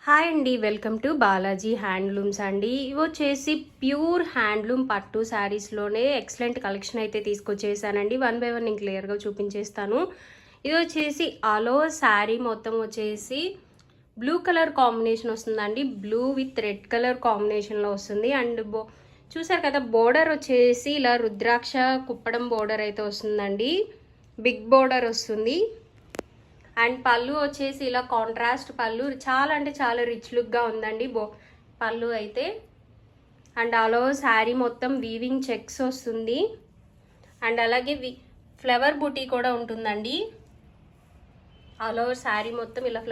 Hi అండి, welcome to Balaji handlooms అండి. ఇవి వచ్చేసి ప్యూర్ హ్యాండ్లూమ్ పట్టు శారీస్లోనే ఎక్సలెంట్ కలెక్షన్ అయితే తీసుకొచ్చేసానండి. వన్ బై వన్ నేను క్లియర్గా చూపించేస్తాను. ఇది వచ్చేసి ఆలో శారీ మొత్తం వచ్చేసి బ్లూ కలర్ కాంబినేషన్ వస్తుందండి. బ్లూ విత్ రెడ్ కలర్ కాంబినేషన్లో వస్తుంది. అండ్ చూసారు కదా, బోర్డర్ వచ్చేసి ఇలా రుద్రాక్ష కుప్పడం బోర్డర్ అయితే వస్తుందండి. బిగ్ బోర్డర్ వస్తుంది. అండ్ పళ్ళు వచ్చేసి ఇలా కాంట్రాస్ట్ పళ్ళు, చాలా అంటే చాలా రిచ్ లుక్గా ఉందండి పళ్ళు అయితే. అండ్ ఆల్ ఓవర్ శారీ మొత్తం వీవింగ్ చెక్స్ వస్తుంది. అండ్ అలాగే ఫ్లవర్ బూటీ కూడా ఉంటుందండి. ఆల్ ఓవర్ శారీ మొత్తం ఇలా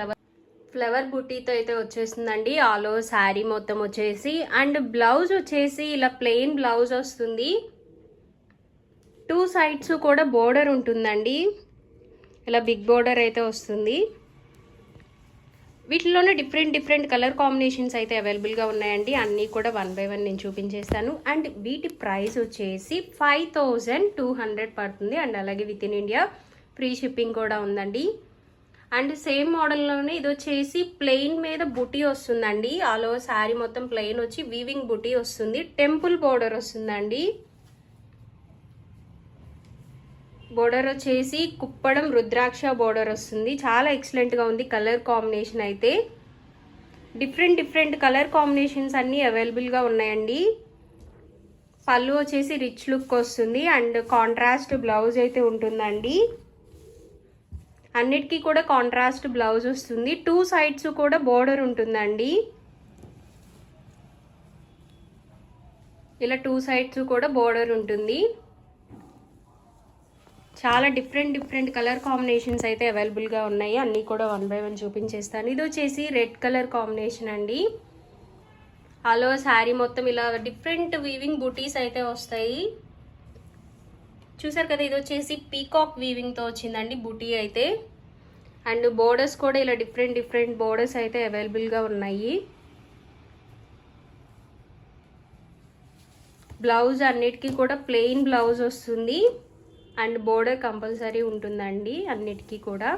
ఫ్లవర్ బూటీతో అయితే వచ్చేస్తుందండి ఆల్ ఓవర్ శారీ మొత్తం వచ్చేసి. అండ్ బ్లౌజ్ వచ్చేసి ఇలా ప్లెయిన్ బ్లౌజ్ వస్తుంది. 2 సైడ్స్ కూడా బోర్డర్ ఉంటుందండి. ఇలా బిగ్ బోర్డర్ అయితే వస్తుంది. వీటిలోనే డిఫరెంట్ కలర్ కాంబినేషన్స్ అయితే అవైలబుల్గా ఉన్నాయండి. అన్నీ కూడా వన్ బై వన్ నేను చూపించేస్తాను. అండ్ వీటి ప్రైస్ వచ్చేసి 5200 పడుతుంది. అండ్ అలాగే with in India free shipping కూడా ఉందండి. అండ్ సేమ్ మోడల్లోనే ఇది వచ్చేసి ప్లెయిన్ మీద బుటీ వస్తుందండి. ఆల్ ఓవర్ శారీ మొత్తం ప్లెయిన్ వచ్చి వీవింగ్ బుటీ వస్తుంది. టెంపుల్ బోర్డర్ వస్తుందండి. బోర్డర్ వచ్చేసి కుప్పడం రుద్రాక్ష బోర్డర్ వస్తుంది. చాలా ఎక్సలెంట్గా ఉంది కలర్ కాంబినేషన్ అయితే. డిఫరెంట్ కలర్ కాంబినేషన్స్ అన్నీ అవైలబుల్గా ఉన్నాయండి. పళ్ళు వచ్చేసి రిచ్ లుక్ వస్తుంది. అండ్ కాంట్రాస్ట్ బ్లౌజ్ అయితే ఉంటుందండి. అన్నిటికీ కూడా కాంట్రాస్ట్ బ్లౌజ్ వస్తుంది. 2 సైడ్స్ కూడా బోర్డర్ ఉంటుందండి. ఇలా 2 సైడ్స్ కూడా బోర్డర్ ఉంటుంది. చాలా డిఫరెంట్ కలర్ కాంబినేషన్స్ అయితే అవైలబుల్గా ఉన్నాయి. అన్నీ కూడా వన్ బై వన్ చూపించేస్తాను. ఇది వచ్చేసి రెడ్ కలర్ కాంబినేషన్ అండి. ఆల్ ఓవర్ శారీ మొత్తం ఇలా డిఫరెంట్ వీవింగ్ బూటీస్ అయితే వస్తాయి. చూసారు కదా, ఇది వచ్చేసి పీకాక్ వీవింగ్తో వచ్చిందండి బూటీ అయితే. అండ్ బోర్డర్స్ కూడా ఇలా డిఫరెంట్ బోర్డర్స్ అయితే అవైలబుల్గా ఉన్నాయి. బ్లౌజ్ అన్నిటికీ కూడా ప్లెయిన్ బ్లౌజ్ వస్తుంది. అండ్ బోర్డర్ కంపల్సరీ ఉంటుందండి అన్నిటికీ కూడా.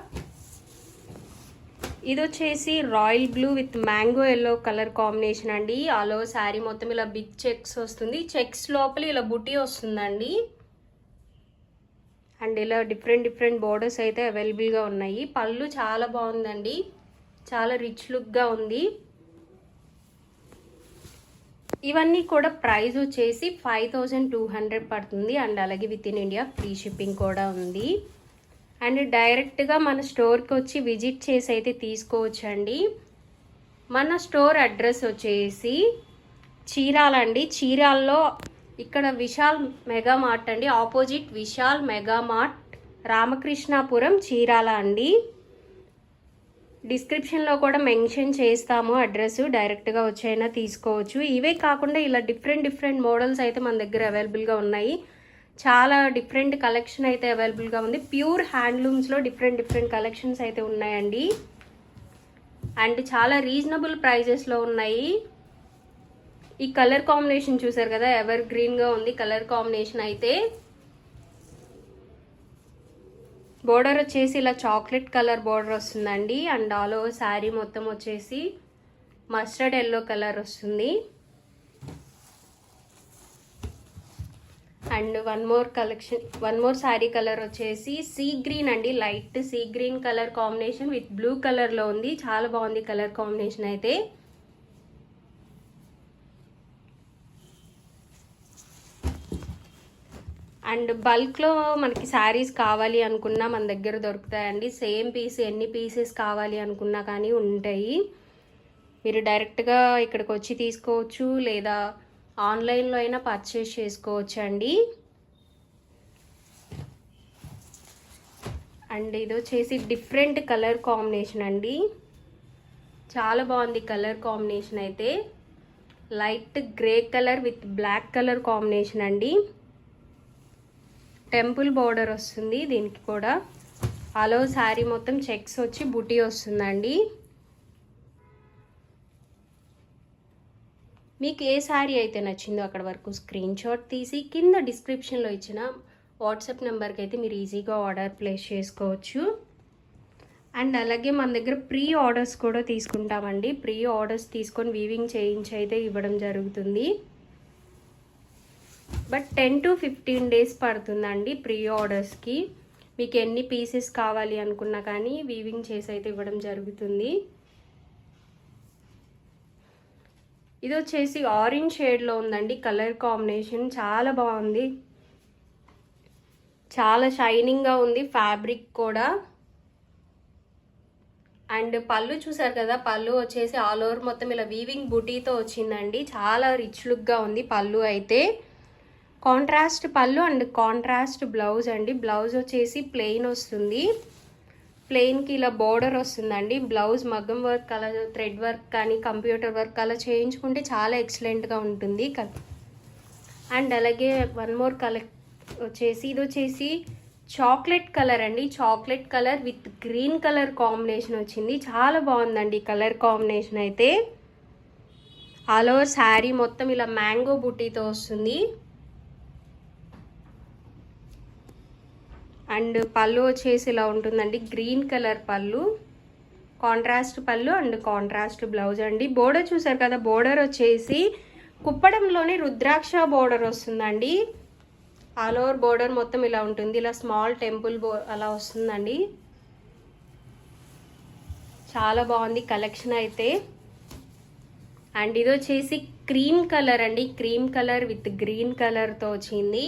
ఇది వచ్చేసి royal blue with mango yellow colour combination అండి. ఆల్ ఓవర్ శారీ మొత్తం ఇలా బిగ్ చెక్స్ వస్తుంది. చెక్స్ లోపల ఇలా బుటీ వస్తుందండి. అండ్ ఇలా డిఫరెంట్ బోర్డర్స్ అయితే అవైలబుల్గా ఉన్నాయి. పళ్ళు చాలా బాగుందండి, చాలా రిచ్ లుక్గా ఉంది. ఇవన్నీ కూడా ప్రైస్ వచ్చేసి 5200 పడుతుంది. అండ్ అలాగే with in India free shipping కూడా ఉంది. అండ్ డైరెక్ట్గా మన స్టోర్కి వచ్చి విజిట్ చేసి అయితే తీసుకోవచ్చండి. మన స్టోర్ అడ్రస్ వచ్చేసి చీరాల అండి. చీరాల్లో ఇక్కడ విశాల్ మెగా మార్ట్ అండి, opposite Vishal mega mart, Ramakrishnapuram, Chirala అండి. డిస్క్రిప్షన్లో కూడా మెన్షన్ చేస్తాము అడ్రస్, డైరెక్ట్గా వచ్చైనా తీసుకోవచ్చు. ఇవే కాకుండా ఇలా డిఫరెంట్ మోడల్స్ అయితే మన దగ్గర అవైలబుల్గా ఉన్నాయి. చాలా డిఫరెంట్ కలెక్షన్ అయితే అవైలబుల్గా ఉంది. ప్యూర్ హ్యాండ్లూమ్స్లో డిఫరెంట్ కలెక్షన్స్ అయితే ఉన్నాయండి. అండ్ చాలా రీజనబుల్ ప్రైజెస్లో ఉన్నాయి. ఈ కలర్ కాంబినేషన్ చూసారు కదా, ఎవర్ గ్రీన్గా ఉంది కలర్ కాంబినేషన్ అయితే. బోర్డర్ వచ్చేసి ఇలా చాక్లెట్ కలర్ బోర్డర్ వస్తుందండి. అండ్ ఆల్ ఓవర్ శారీ మొత్తం వచ్చేసి మస్టర్డ్ ఎల్లో కలర్ వస్తుంది. And one more sari colour వచ్చేసి సీ గ్రీన్ అండి. Light sea green colour combination with blue కలర్లో ఉంది. చాలా బాగుంది కలర్ కాంబినేషన్ అయితే. అండ్ బల్క్లో మనకి శారీస్ కావాలి అనుకున్నా మన దగ్గర దొరుకుతాయండి. సేమ్ పీస్ ఎన్ని పీసెస్ కావాలి అనుకున్నా కానీ ఉంటాయి. మీరు డైరెక్ట్గా ఇక్కడికి వచ్చి తీసుకోవచ్చు, లేదా ఆన్లైన్లో అయినా పర్చేస్ చేసుకోవచ్చు అండి. అండ్ ఇది వచ్చేసి డిఫరెంట్ కలర్ కాంబినేషన్ అండి. చాలా బాగుంది కలర్ కాంబినేషన్ అయితే. Light grey colour with black colour combination అండి. టెంపుల్ బోర్డర్ వస్తుంది దీనికి కూడా. ఆల్ ఓవర్ శారీ మొత్తం చెక్స్ వచ్చి బుటీ వస్తుందండి. మీకు ఏ శారీ అయితే నచ్చిందో అక్కడ వరకు స్క్రీన్ షాట్ తీసి కింద డిస్క్రిప్షన్లో ఇచ్చిన వాట్సాప్ నెంబర్కి అయితే మీరు ఈజీగా ఆర్డర్ ప్లేస్ చేసుకోవచ్చు. అండ్ అలాగే మన దగ్గర ప్రీ ఆర్డర్స్ కూడా తీసుకుంటామండి. ప్రీ ఆర్డర్స్ తీసుకొని వీవింగ్ చేయించి అయితే ఇవ్వడం జరుగుతుంది. బట్ 10 to 15 డేస్ పడుతుందండి ప్రీ ఆర్డర్స్కి. మీకు ఎన్ని పీసెస్ కావాలి అనుకున్నా కానీ వీవింగ్ చేసి అయితే ఇవ్వడం జరుగుతుంది. ఇది వచ్చేసి ఆరెంజ్ షేడ్లో ఉందండి కలర్ కాంబినేషన్. చాలా బాగుంది, చాలా షైనింగ్గా ఉంది ఫ్యాబ్రిక్ కూడా. అండ్ పళ్ళు చూసారు కదా, పళ్ళు వచ్చేసి ఆల్ ఓవర్ మొత్తం ఇలా వీవింగ్ బుటీతో వచ్చిందండి. చాలా రిచ్ లుక్గా ఉంది పళ్ళు అయితే. కాంట్రాస్ట్ పళ్ళు అండ్ కాంట్రాస్ట్ బ్లౌజ్ అండి. బ్లౌజ్ వచ్చేసి ప్లెయిన్ వస్తుంది. ప్లెయిన్కి ఇలా బోర్డర్ వస్తుందండి. బ్లౌజ్ మగ్గం వర్క్ అలా థ్రెడ్ వర్క్ కానీ కంప్యూటర్ వర్క్ అలా చేయించుకుంటే చాలా ఎక్సలెంట్గా ఉంటుంది. అండ్ అలాగే వన్ మోర్ కలర్ వచ్చేసి ఇది వచ్చేసి చాక్లెట్ కలర్ అండి. Chocolate colour with green colour combination వచ్చింది. చాలా బాగుందండి కలర్ కాంబినేషన్ అయితే. ఆల్ ఓవర్ శారీ మొత్తం ఇలా మ్యాంగో బుట్టీతో వస్తుంది. అండ్ పళ్ళు వచ్చేసి ఇలా ఉంటుందండి, గ్రీన్ కలర్ పళ్ళు, కాంట్రాస్ట్ పళ్ళు అండ్ కాంట్రాస్ట్ బ్లౌజ్ అండి. బోర్డర్ చూసారు కదా, బోర్డర్ వచ్చేసి కుప్పడంలోనే రుద్రాక్ష బోర్డర్ వస్తుందండి. ఆల్ ఓవర్ బోర్డర్ మొత్తం ఇలా ఉంటుంది. ఇలా స్మాల్ టెంపుల్ అలా వస్తుందండి. చాలా బాగుంది కలెక్షన్ అయితే. అండ్ ఇది వచ్చేసి క్రీమ్ కలర్ అండి. క్రీమ్ కలర్ విత్ గ్రీన్ కలర్తో వచ్చింది.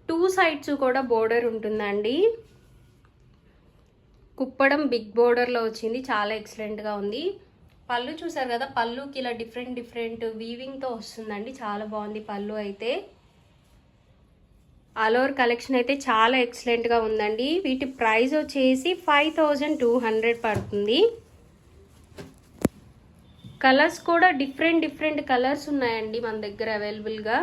2 సైడ్స్ కూడా బోర్డర్ ఉంటుందండి. కుప్పడం బిగ్ బోర్డర్లో వచ్చింది. చాలా ఎక్సలెంట్గా ఉంది. పళ్ళు చూసారు కదా, పళ్ళుకి ఇలా డిఫరెంట్ వీవింగ్తో వస్తుందండి. చాలా బాగుంది పళ్ళు అయితే. ఆల్ ఓవర్ కలెక్షన్ అయితే చాలా ఎక్సలెంట్గా ఉందండి. వీటి ప్రైస్ వచ్చేసి 5200 పడుతుంది. కలర్స్ కూడా డిఫరెంట్ కలర్స్ ఉన్నాయండి మన దగ్గర అవైలబుల్గా.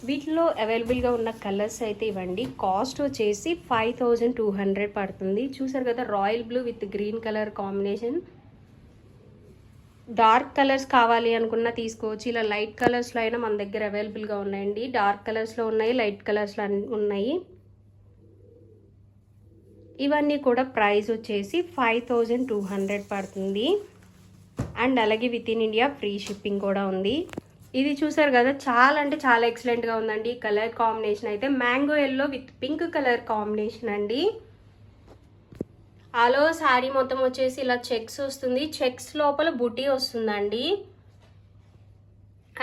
వీటిలో అవైలబుల్గా ఉన్న కలర్స్ అయితే ఇవ్వండి. కాస్ట్ వచ్చేసి 5200 పడుతుంది. చూసారు కదా, royal blue with green colour combination. Dark colours కావాలి అనుకున్నా తీసుకోవచ్చు. ఇలా లైట్ కలర్స్లో అయినా మన దగ్గర అవైలబుల్గా ఉన్నాయండి. డార్క్ కలర్స్లో ఉన్నాయి, లైట్ కలర్స్లో ఉన్నాయి. ఇవన్నీ కూడా ప్రైస్ వచ్చేసి 5200 పడుతుంది. అండ్ అలాగే with in India free shipping కూడా ఉంది. ఇది చూసారు కదా, చాలా అంటే చాలా ఎక్సలెంట్గా ఉందండి. కలర్ కాంబినేషన్ అయితే mango yellow with pink colour combination అండి. ఆల్ ఓవర్ శారీ మొత్తం వచ్చేసి ఇలా చెక్స్ వస్తుంది. చెక్స్ లోపల బుటీ వస్తుందండి.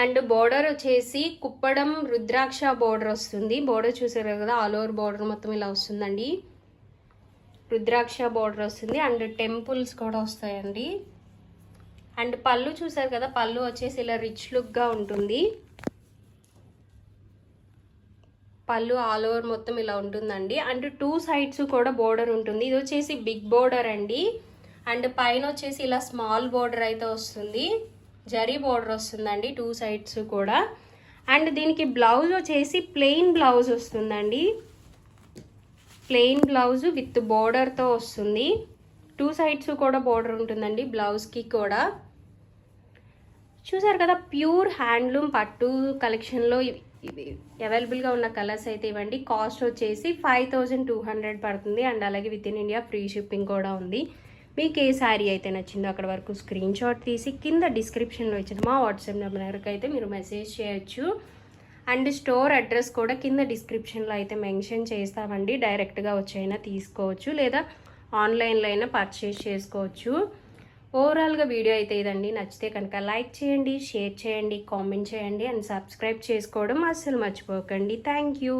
అండ్ బోర్డర్ వచ్చేసి కుప్పడం రుద్రాక్ష బోర్డర్ వస్తుంది. బోర్డర్ చూసారు కదా, ఆల్ ఓవర్ బోర్డర్ మొత్తం ఇలా వస్తుందండి. రుద్రాక్ష బోర్డర్ వస్తుంది అండ్ టెంపుల్స్ కూడా వస్తాయండి. అండ్ పళ్ళు చూసారు కదా, పళ్ళు వచ్చేసి ఇలా రిచ్ లుక్గా ఉంటుంది. పళ్ళు ఆల్ ఓవర్ మొత్తం ఇలా ఉంటుందండి. అండ్ 2 సైడ్స్ కూడా బోర్డర్ ఉంటుంది. ఇది వచ్చేసి బిగ్ బోర్డర్ అండి. అండ్ పైన వచ్చేసి ఇలా స్మాల్ బోర్డర్ అయితే వస్తుంది. జరీ బోర్డర్ వస్తుందండి 2 సైడ్స్ కూడా. అండ్ దీనికి బ్లౌజ్ వచ్చేసి ప్లెయిన్ బ్లౌజ్ వస్తుందండి. ప్లెయిన్ బ్లౌజ్ విత్ బోర్డర్తో వస్తుంది. 2 సైడ్స్ కూడా బోర్డర్ ఉంటుందండి బ్లౌజ్కి కూడా. చూసారు కదా, ప్యూర్ హ్యాండ్లూమ్ పట్టు కలెక్షన్లో అవైలబుల్గా ఉన్న కలర్స్ అయితే ఇవ్వండి. కాస్ట్ వచ్చేసి 5200 పడుతుంది. అండ్ అలాగే with in India free shipping కూడా ఉంది. మీకు ఏ శారీ అయితే నచ్చిందో అక్కడ వరకు స్క్రీన్ షాట్ తీసి కింద డిస్క్రిప్షన్లో ఇచ్చిన మా వాట్సాప్ నెంబర్కి అయితే మీరు మెసేజ్ చేయొచ్చు. అండ్ స్టోర్ అడ్రస్ కూడా కింద డిస్క్రిప్షన్లో అయితే మెన్షన్ చేస్తామండి. డైరెక్ట్గా వచ్చైనా తీసుకోవచ్చు లేదా ఆన్లైన్లో అయినా పర్చేస్ చేసుకోవచ్చు. ఓవరాల్గా వీడియో అయితే ఇదండి. నచ్చితే కనుక లైక్ చేయండి, షేర్ చేయండి, కామెంట్ చేయండి అండ్ సబ్స్క్రైబ్ చేసుకోవడం అస్సలు మర్చిపోకండి. Thank you.